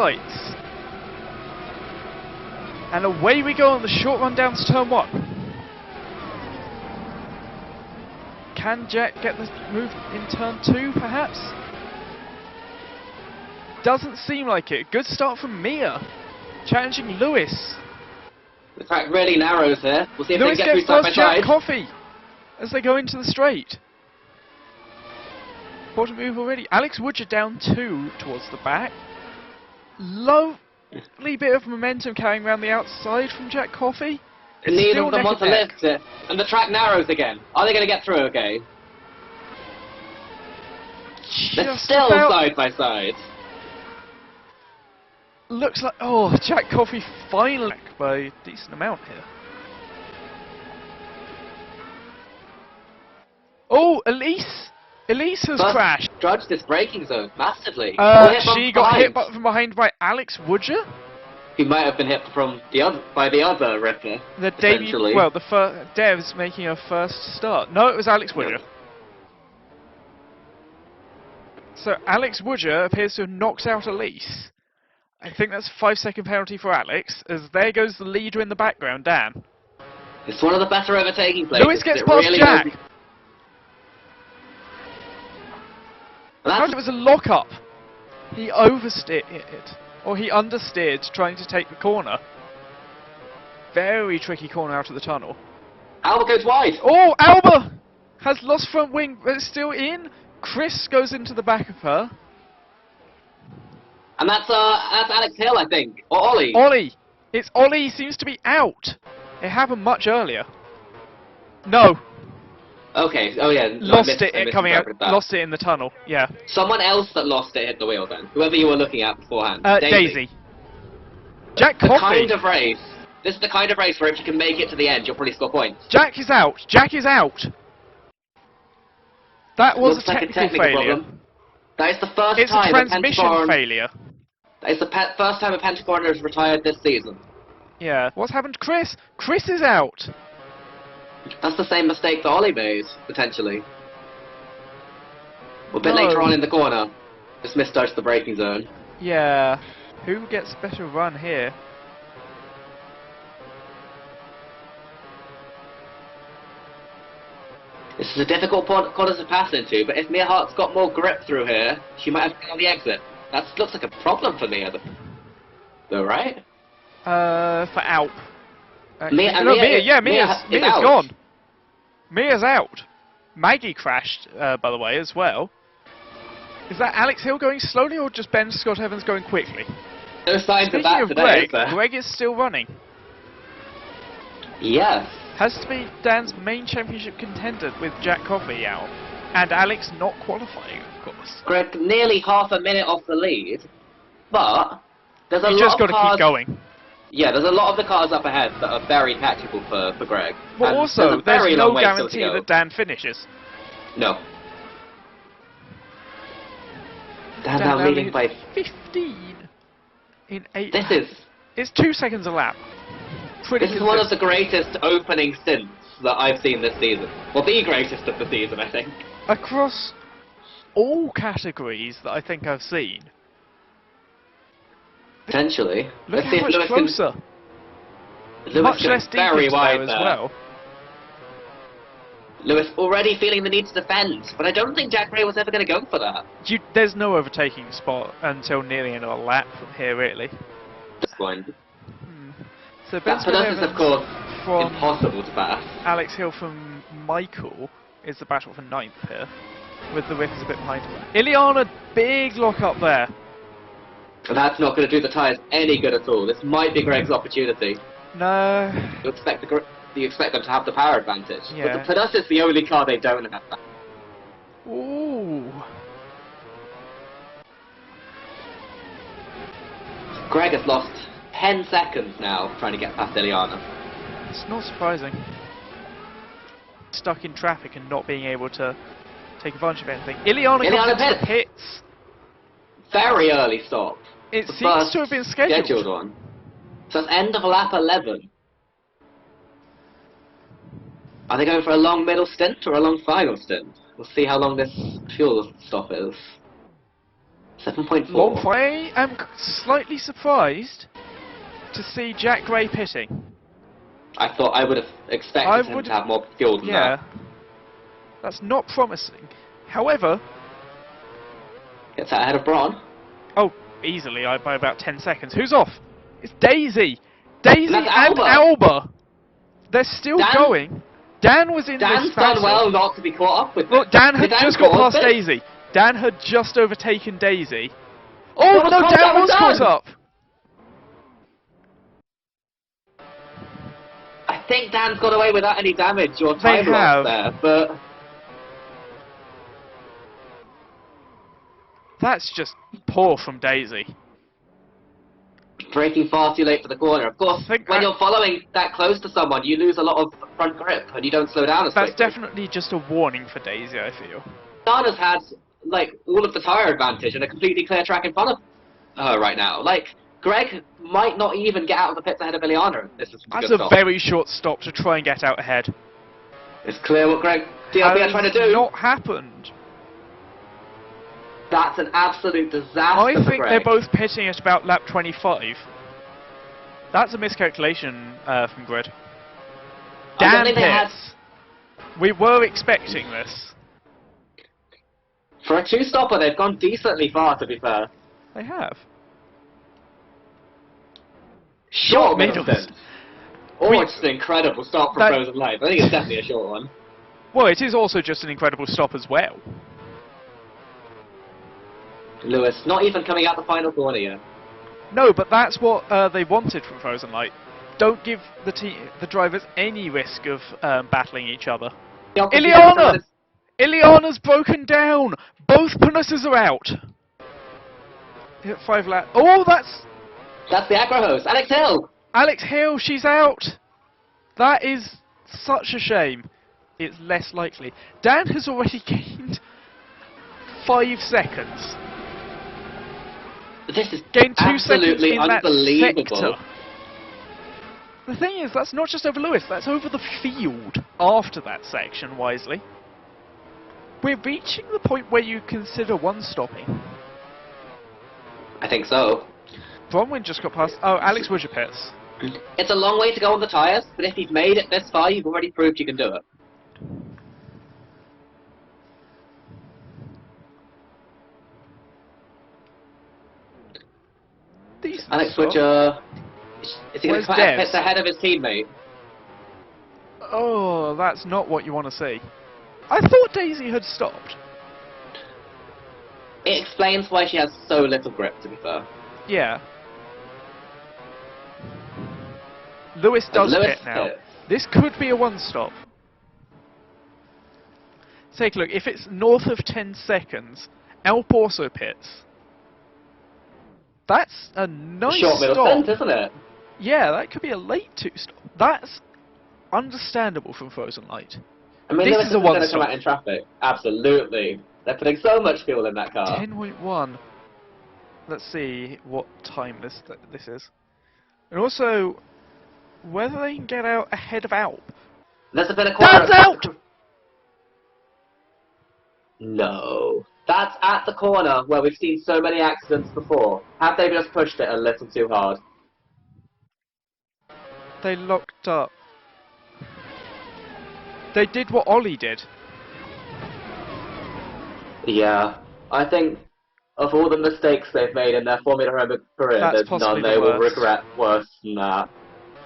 lights. And away we go on the short run down to turn 1. Can Jack get the move in turn 2, perhaps? Doesn't seem like it. Good start from Mia, challenging Lewis. The track really narrows here. We'll see if Lewis they get through gets side by past Jack side. Coffey as they go into the straight. Important move already. Alex Woodger down 2 towards the back. Lovely bit of momentum carrying around the outside from Jack Coffey. It's Neither still of them neck want to and neck. lift it. And the track narrows again. Are they going to get through okay? They're Just still about. side by side. Looks like, oh, Jack Coffey finally back by a decent amount here. Oh, Elise! Elise has But crashed. Judge this braking zone massively. She got hit from behind by Alex Woodger. He might have been hit from the other by the other Ripper. The debut, essentially. well, the Dev's making her first start. No, it was Alex Woodger. Yep. So Alex Woodger appears to have knocked out Elise. I think that's a 5-second penalty for Alex, as there goes the leader in the background, Dan. It's one of the better overtaking places. Lewis gets It past really Jack. does- It was a lock-up. He oversteered, or he understeered trying to take the corner. Very tricky corner out of the tunnel. Alba goes wide. Oh, Alba has lost front wing, but it's still in. Chris goes into the back of her. And that's Alex Hill, I think. Or Ollie. Ollie. It's Ollie. Seems to be out. It happened much earlier. No. Okay, oh yeah. Lost it coming out. misinterpreted that. Lost it in the tunnel. Yeah. Someone else that lost it hit the wheel then. Whoever you were looking at beforehand. Daisy. Jack The Coffey. kind of race. This is the kind of race where if you can make it to the end, you'll probably score points. Jack is out. Jack is out. That was Looks a like technical failure. problem. That is the first It's a time transmission failure. That is the first time a Pentagon has retired this season. Yeah. What's happened to Chris? Chris is out. That's the same mistake that Ollie made, potentially. A bit No. later on in the corner. Just misjudged the braking zone. Yeah. Who gets better run here? This is a difficult corner to pass into, but if Mia Hart's got more grip through here, she might have been on the exit. That looks like a problem for Mia, though, right? For Alp. Mia Mia's out. gone. Mia's out. Maggie crashed, by the way, as well. Is that Alex Hill going slowly, or just Ben Scott Evans going quickly? No signs of Speaking that of today, Greg, is there? Greg is still running. Yes. Has to be Dan's main championship contender with Jack Coffey out. And Alex not qualifying, of course. Greg nearly half a minute off the lead, but there's a You lot just of got to cars. keep going. Yeah, there's a lot of the cars up ahead that are very catchable for Greg. But And also, a very there's no long way still to guarantee go. that Dan finishes. No. Dan Dan now now leading leads by. 15 in 8 This laps. is It's 2 seconds a lap. Pretty this is one of the consistent. greatest opening stints that I've seen this season. Well, the greatest of the season, I think. Across all categories that I think I've seen. Potentially. Look Let's how see if much Lewis closer. can. Lewis Much goes less deep very into wide there as there. well. Lewis already feeling the need to defend, but I don't think Jack Ray was ever going to go for that. There's no overtaking spot until nearly another lap from here, really. This one. So Ben That for us is, Scott of course, Evans from impossible to pass. Alex Hill from Michael is the battle for 9th here, with the Rippers a bit behind him. Ileana, big lock up there. And that's not going to do the tyres any good at all. This might be Greg's opportunity. No. You expect them to have the power advantage. Yeah. But for us, it's the only car they don't have. Ooh. Greg has lost 10 seconds now trying to get past Ileana. It's not surprising. Stuck in traffic and not being able to take advantage of anything. Ileana Ileana comes into the pits. Very early stop. It The seems first to have been scheduled. one. So it's end of lap 11. Are they going for a long middle stint or a long final stint? We'll see how long this fuel stop is. 7.4. I am slightly surprised to see Jack Gray pitting. I thought I would have expected him to have more fuel than that. That's not promising. However... Gets out ahead of Braun. Oh, easily, by about 10 seconds. Who's off? It's Daisy! Daisy and Alba. Alba! They're still going. Dan was in Dan's this battle. done well not to be caught up with them. Look, Dan had Did just Dan got past it? Daisy. Dan had just overtaken Daisy. Oh, was no, caught Dan up with was caught Dan. up! I think Dan's got away without any damage or time loss there, but... That's just poor from Daisy. Braking far too late for the corner. Of course, when you're following that close to someone, you lose a lot of front grip and you don't slow down as quickly. That's definitely just a warning for Daisy, I feel. Dana's had, like, all of the tyre advantage and a completely clear track in front of her right now. Like, Greg might not even get out of the pits ahead of Iliana. This is That's a very short stop to try and get out ahead. It's clear what Greg DLB are trying to do. Not happened. That's an absolute disaster I for think Greg. they're both pitting at about lap 25. That's a miscalculation from Grid. Dan pits. We were expecting this. For a two-stopper, they've gone decently far, to be fair. They have. Short middle distance. Oh, it's an incredible stop from Frozen Life. I think it's definitely a short one. Well, it is also just an incredible stop as well. Lewis, not even coming out the final corner yet. No, but that's what they wanted from Frozen Light. Don't give the drivers any risk of battling each other. Iliana! Iliana's broken down! Both Panusas are out! Hit 5 laps. Oh, that's the aggro hose. Alex Hill! Alex Hill, she's out! That is such a shame. It's less likely. Dan has already gained 5 seconds. This is gained 2 seconds in unbelievable. that sector. The thing is, that's not just over Lewis, that's over the field after that section, wisely. We're reaching the point where you consider one-stopping. I think so. Bronwyn just got past... Oh, Alex Woodger pits. It's a long way to go on the tyres, but if you've made it this far, you've already proved you can do it. Decent Alex stop. Woodger... Is he going to come out pits ahead of his teammate? Oh, that's not what you want to see. I thought Daisy had stopped. It explains why she has so little grip, to be fair. Yeah. Lewis does pit now. This could be a one-stop. Take a look. If it's north of 10 seconds, Alp also pits. That's a nice short middle stop. stint, isn't it? Yeah, that could be a late two-stop. That's understandable from Frozen Light. I mean, this Lewis is a isn't going to one-stop. come out in traffic. Absolutely. They're putting so much fuel in that car. 10.1. Let's see what time this is. And also, whether they can get out ahead of Alp. There's a bit of corner. That's out! No. That's at the corner where we've seen so many accidents before. Have they just pushed it a little too hard? They locked up. They did what Ollie did. Yeah. I think of all the mistakes they've made in their Formula One career, That's there's possibly none they the will worst. regret worse than that.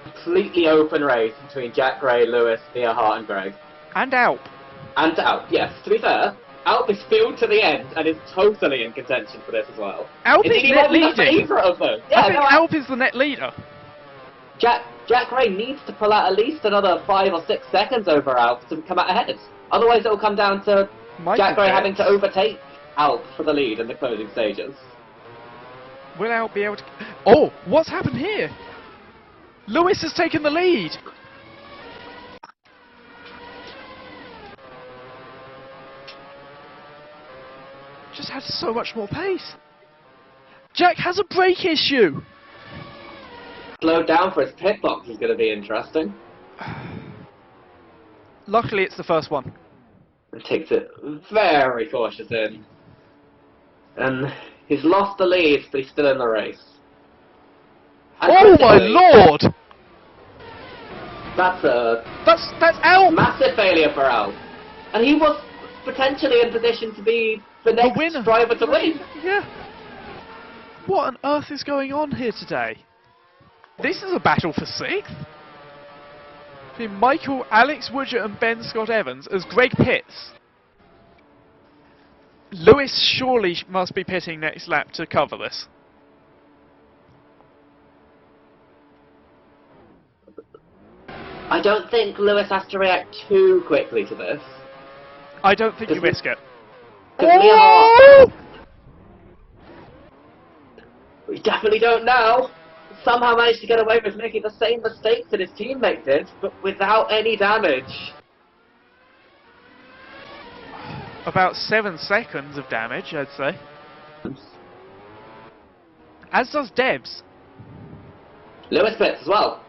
Completely open race between Jack Gray, Lewis, Mia Hart and Greg. And Alp. And Alp, yes. To be fair, Alp is fueled to the end and is totally in contention for this as well. Alp is net leading. Favourite of them. Yeah, I think Alp is the net leader. Jack Gray needs to pull out at least another 5 or 6 seconds over Alp to come out ahead. Otherwise, it will come down to Jack Gray having to overtake Alp for the lead in the closing stages. Will Alp be able to... Oh, what's happened here? Lewis has taken the lead. Just had so much more pace. Jack has a brake issue. Slowed down for his pit box is going to be interesting. Luckily, it's the first one. And takes it very cautious in. And He's lost the lead, but he's still in the race. And Oh my critically, lord! That's Alp! massive failure for Alp. And he was potentially in position to be the next winner. driver to win. Yeah. What on earth is going on here today? This is a battle for 6th. Between Michael, Alex Woodger and Ben Scott Evans as Greg pits. Lewis surely must be pitting next lap to cover this. I don't think Lewis has to react too quickly to this. I don't think you risk it. Oh! We definitely don't now. Somehow managed to get away with making the same mistakes that his teammate did, but without any damage. About 7 seconds of damage, I'd say. As does Debs. Lewis pits as well.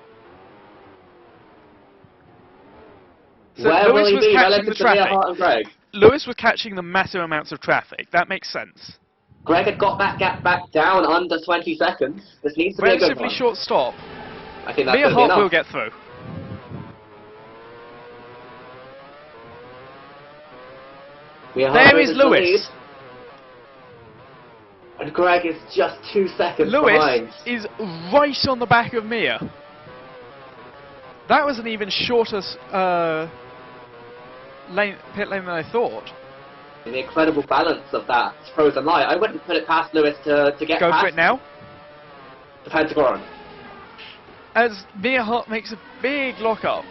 So Where Lewis will he was be catching relative the to Mia traffic. Hart and Greg? Lewis was catching the massive amounts of traffic. That makes sense. Greg had got that gap back down under 20 seconds. This needs to be a good Relatively one. short stop. I think that's Mia going to be Hart enough. will get through. Mia Hart There is loses the Lewis. lead. And Greg is just 2 seconds Lewis behind. is right on the back of Mia. That was an even shorter pit lane than I thought. The incredible balance of that frozen light. I wouldn't put it past Lewis to get Go past for it now. the Pentagon. As Mia Hart makes a big lock-up.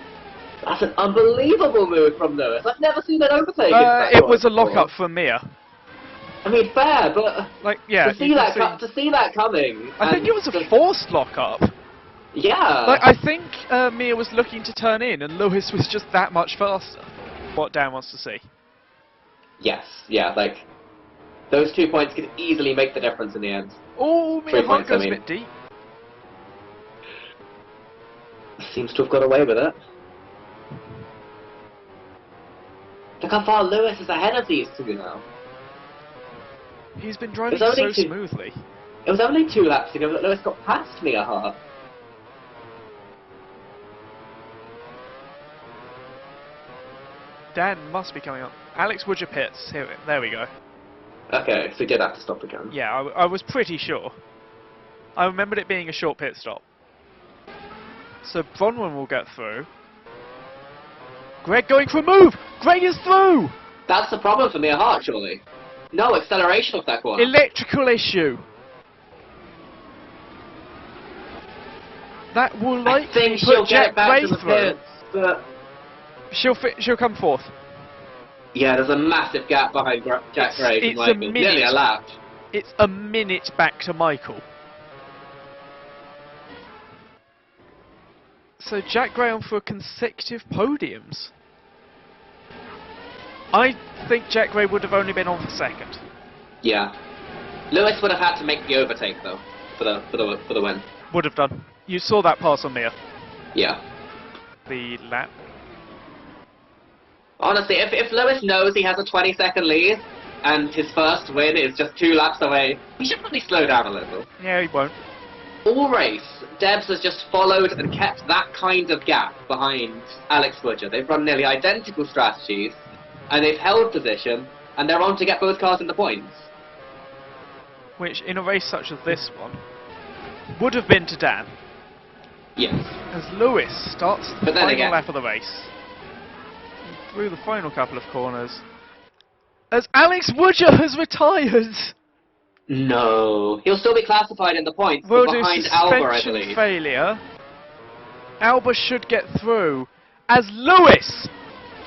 That's an unbelievable move from Lewis. I've never seen that overtake. It was a lock-up for Mia. I mean, fair, but Like, yeah, to see that coming. I think it was a forced lock-up. Yeah. Like, I think Mia was looking to turn in, and Lewis was just that much faster. What Dan wants to see. Yes. Yeah. Like those 2 points could easily make the difference in the end. Oh, 3 Mia Hart points, I goes a mean. bit deep. Seems to have got away with it. Look how far Lewis is ahead of these two now. He's been driving It's so only two- smoothly. It was only 2 laps ago that Lewis got past Mia Hart. Dan must be coming up. Alex Woodger pits. Here, there we go. Okay, so he did have to stop again. Yeah, I was pretty sure. I remembered it being a short pit stop. So Bronwyn will get through. Greg going for a move! Greg is through! That's the problem for Mia Hart, surely. No acceleration of that corner. Electrical issue. That will I likely think she'll put get Jack it back Gray to the through. pits, but She'll come fourth. yeah, there's a massive gap behind Jack Gray and It's a Michael. minute. Nearly a lap. It's a minute back to Michael. So Jack Gray on for consecutive podiums. I think Jack Gray would have only been on for second. Yeah. Lewis would have had to make the overtake though for the win. Would have done. You saw that pass on Mia. Yeah. The lap. Honestly, if Lewis knows he has a 20-second lead and his first win is just 2 laps away, he should probably slow down a little. Yeah, he won't. All race, Debs has just followed and kept that kind of gap behind Alex Woodger. They've run nearly identical strategies, and they've held position, and they're on to get both cars in the points. Which, in a race such as this one, would have been to Dan. Yes. As Lewis starts the But then final again- lap of the race. Through the final couple of corners. As Alex Woodger has retired! No. He'll still be classified in the points, Will but do behind Alba, I suspension believe. failure. Alba should get through. As Lewis,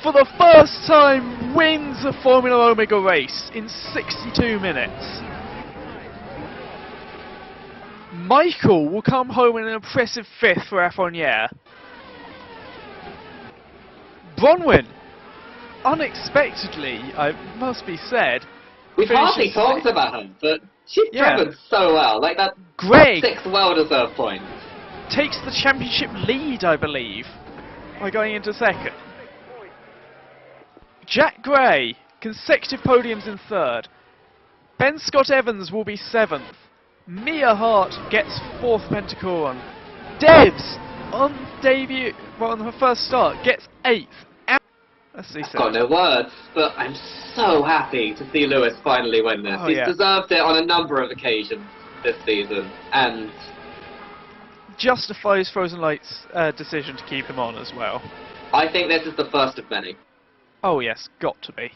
for the first time, wins a Formula Omega race in 62 minutes. Michael will come home in an impressive 5th for Affroniere. Bronwyn, unexpectedly, I must be said, We've hardly finishes talked sixth. about him, but she's Yeah. driven so well. Like that Greg 6 well-deserved points. takes the championship lead, I believe, by going into second. Jack Gray, consecutive podiums in third. Ben Scott Evans will be 7th. Mia Hart gets 4th Pentacoron. Debs, on debut, well, on her first start, gets 8th. Let's see. I've got no words, but I'm so happy to see Lewis finally win this. Oh, He's yeah. deserved it on a number of occasions this season, and justifies Frozen Light's decision to keep him on as well. I think this is the first of many. Oh yes, got to be.